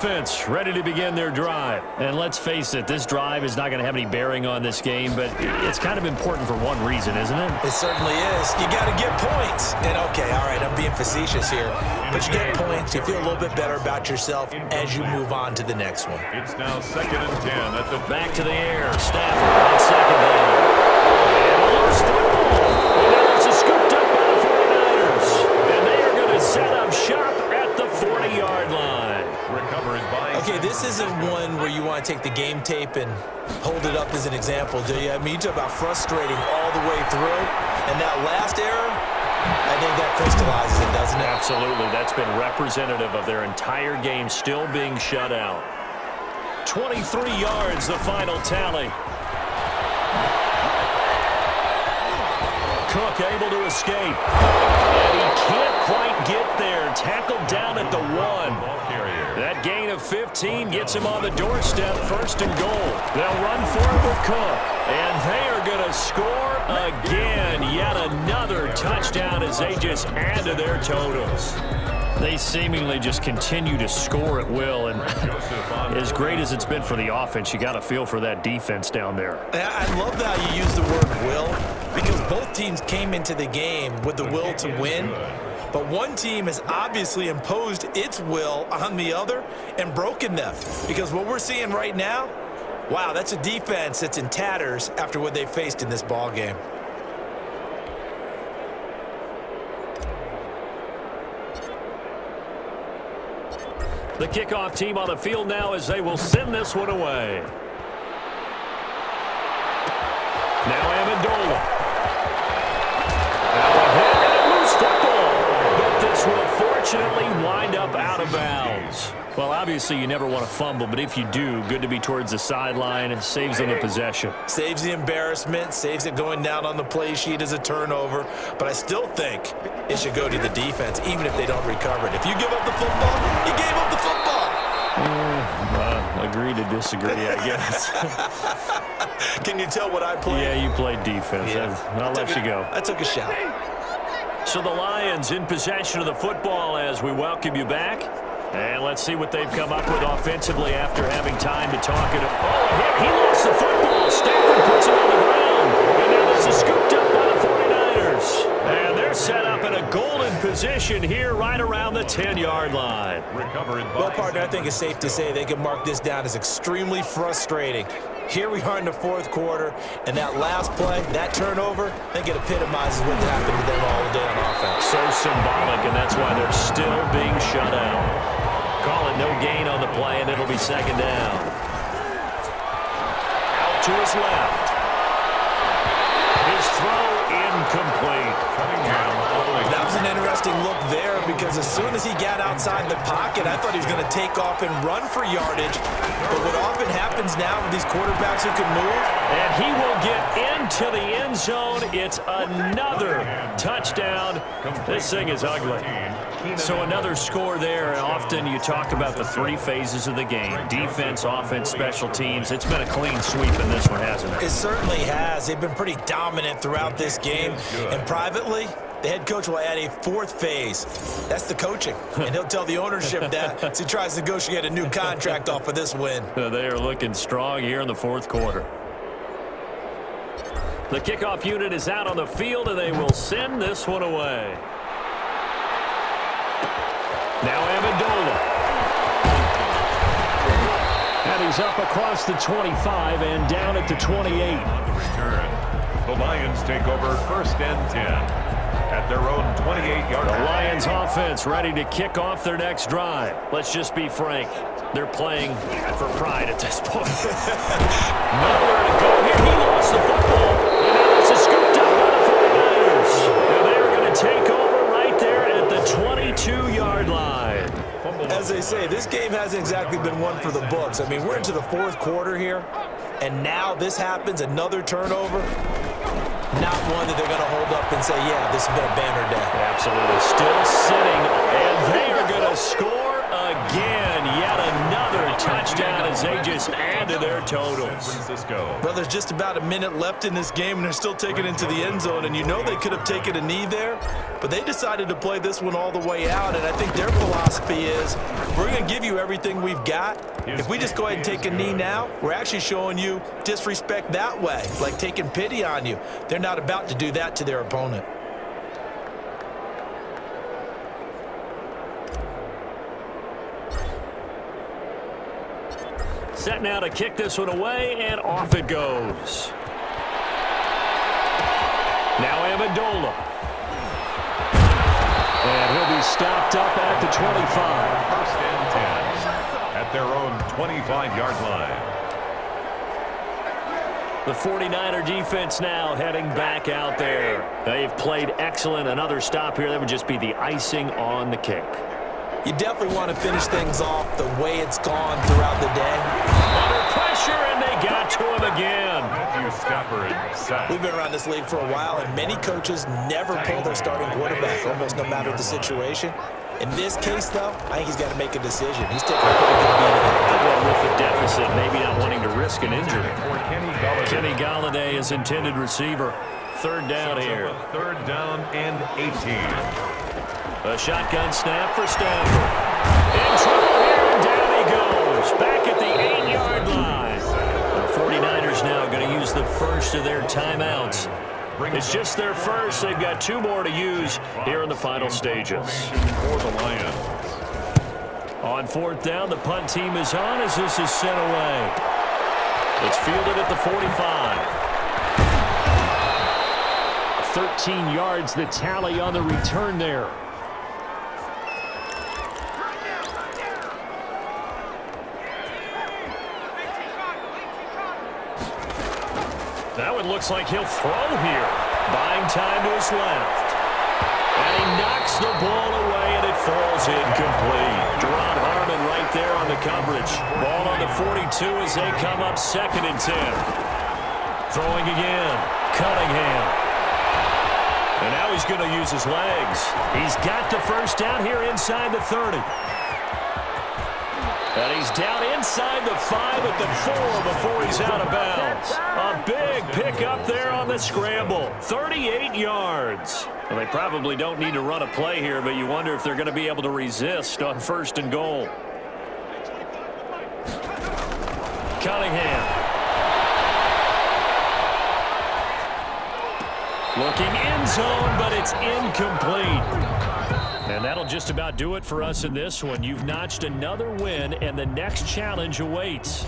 Offense ready to begin their drive. And let's face it, this drive is not going to have any bearing on this game, but it's kind of important for one reason, isn't it? It certainly is. You got to get points. And okay, all right, I'm being facetious here, but you get points, you feel a little bit better about yourself as you move on to the next one. It's now 2nd and 10 at the back to the air. Stafford on second down. And lost football. And now it's a scooped up by the 49ers. And they are going to set up shop at the 40-yard line. Okay, this isn't one where you want to take the game tape and hold it up as an example, do you? I mean, you talk about frustrating all the way through, and that last error, I think that crystallizes it, doesn't it? Absolutely. That's been representative of their entire game still being shut out. 23 yards, the final tally. Cook able to escape. And he can't quite get there. Tackled down at the 1. That gain of 15 gets him on the doorstep, 1st and goal. They'll run for it with Cook. And they are going to score again. Yet another touchdown as they just add to their totals. They seemingly just continue to score at will. And as great as it's been for the offense, you got to feel for that defense down there. I love how you use the word will, because both teams came into the game with the will to win. But one team has obviously imposed its will on the other and broken them. Because what we're seeing right now, wow, that's a defense that's in tatters after what they faced in this ball game. The kickoff team on the field now as they will send this one away. Now Amendola. Now a hit and a loose football. But this will fortunately wind up out of bounds. Well, obviously you never want to fumble, but if you do, good to be towards the sideline. It saves them the possession. Saves the embarrassment, saves it going down on the play sheet as a turnover. But I still think it should go to the defense, even if they don't recover it. If you give up the football, you gave up the football. Agree to disagree, I guess. Can you tell what I played? Yeah, you played defense. Yeah. I'll let you go. I took a shot. So the Lions in possession of the football as we welcome you back. And let's see what they've come up with offensively after having time to talk it up. Oh, he lost the football. Stafford puts it on the ground. And now this is scooped up by the 49ers. And they're set up in a golden position here right around the 10-yard line. Well, partner, I think it's safe to say they can mark this down as extremely frustrating. Here we are in the 4th quarter, and that last play, that turnover, I think it epitomizes what happened to them all day on offense. So symbolic, and that's why they're still being shut out. Call it no gain on the play, and it'll be 2nd down. Out to his left. His throw incomplete. That was an interesting look there, because as soon as he got outside the pocket, I thought he was going to take off and run for yardage. But what often happens now with these quarterbacks who can move, and he will get into the end zone. It's another touchdown. This thing is ugly. So another score there, and often you talk about the 3 phases of the game. Defense, offense, special teams. It's been a clean sweep in this one, hasn't it? It certainly has. They've been pretty dominant throughout this game. And privately, the head coach will add a 4th phase. That's the coaching. And he'll tell the ownership that as he tries to negotiate a new contract off of this win. They are looking strong here in the 4th quarter. The kickoff unit is out on the field, and they will send this one away. Now Amendola. And he's up across the 25 and down at the 28. On the return, the Lions take over 1st and 10 at their own 28-yard line. The Lions offense ready to kick off their next drive. Let's just be frank. They're playing for pride at this point. Nowhere to go here. He lost the football. And now this is scooped up by the 49ers. And they're going to take over right there at the 22-yard line. As they say, this game hasn't exactly been one for the books. I mean, we're into the 4th quarter here, and now this happens, another turnover. Not one that they're going to hold up and say, yeah, this has been a banner day. Absolutely. Still sitting, and they are going to score again. Yet another touchdown as they just add to their totals. Francisco. Well, there's just about a minute left in this game, and they're still taking it into the end zone. And you know they could have taken a knee there, but they decided to play this one all the way out. And I think their philosophy is, we're going to give you everything we've got. If we just go ahead and take a knee now, we're actually showing you disrespect that way, like taking pity on you. They're not about to do that to their opponent. Set now to kick this one away, and off it goes. Now Amendola. And he'll be stopped up at the 25. First and 10 at their own 25-yard line. The 49er defense now heading back out there. They've played excellent. Another stop here. That would just be the icing on the cake. You definitely want to finish things off the way it's gone throughout the day. Under pressure, and they got to him again. Matthew Stafford sacked. We've been around this league for a while, and many coaches never pull their starting quarterback, almost no matter the situation. In this case, though, I think he's got to make a decision. He's taking a pretty good beating. Well, with the deficit, maybe not wanting to risk an injury. For Kenny Galladay. Kenny Galladay is intended receiver. Third down here. Third down and 18. A shotgun snap for Stafford. In trouble here, and down he goes. Back at the 8-yard line. The 49ers now going to use the first of their timeouts. It's just their first. They've got 2 more to use here in the final stages. For the Lions. On fourth down, the punt team is on as this is sent away. It's fielded at the 45. 13 yards, the tally on the return there. That one looks like he'll throw here. Buying time to his left. And he knocks the ball away, and it falls incomplete. Gerard Harmon right there on the coverage. Ball on the 42 as they come up 2nd and 10. Throwing again. Cunningham. And now he's going to use his legs. He's got the first down here inside the 30. And he's down inside the 5 at the 4 before he's out of bounds. A big pickup there on the scramble. 38 yards. Well, they probably don't need to run a play here, but you wonder if they're going to be able to resist on 1st and goal. Cunningham. Looking end zone, but it's incomplete. And that'll just about do it for us in this one. You've notched another win, and the next challenge awaits.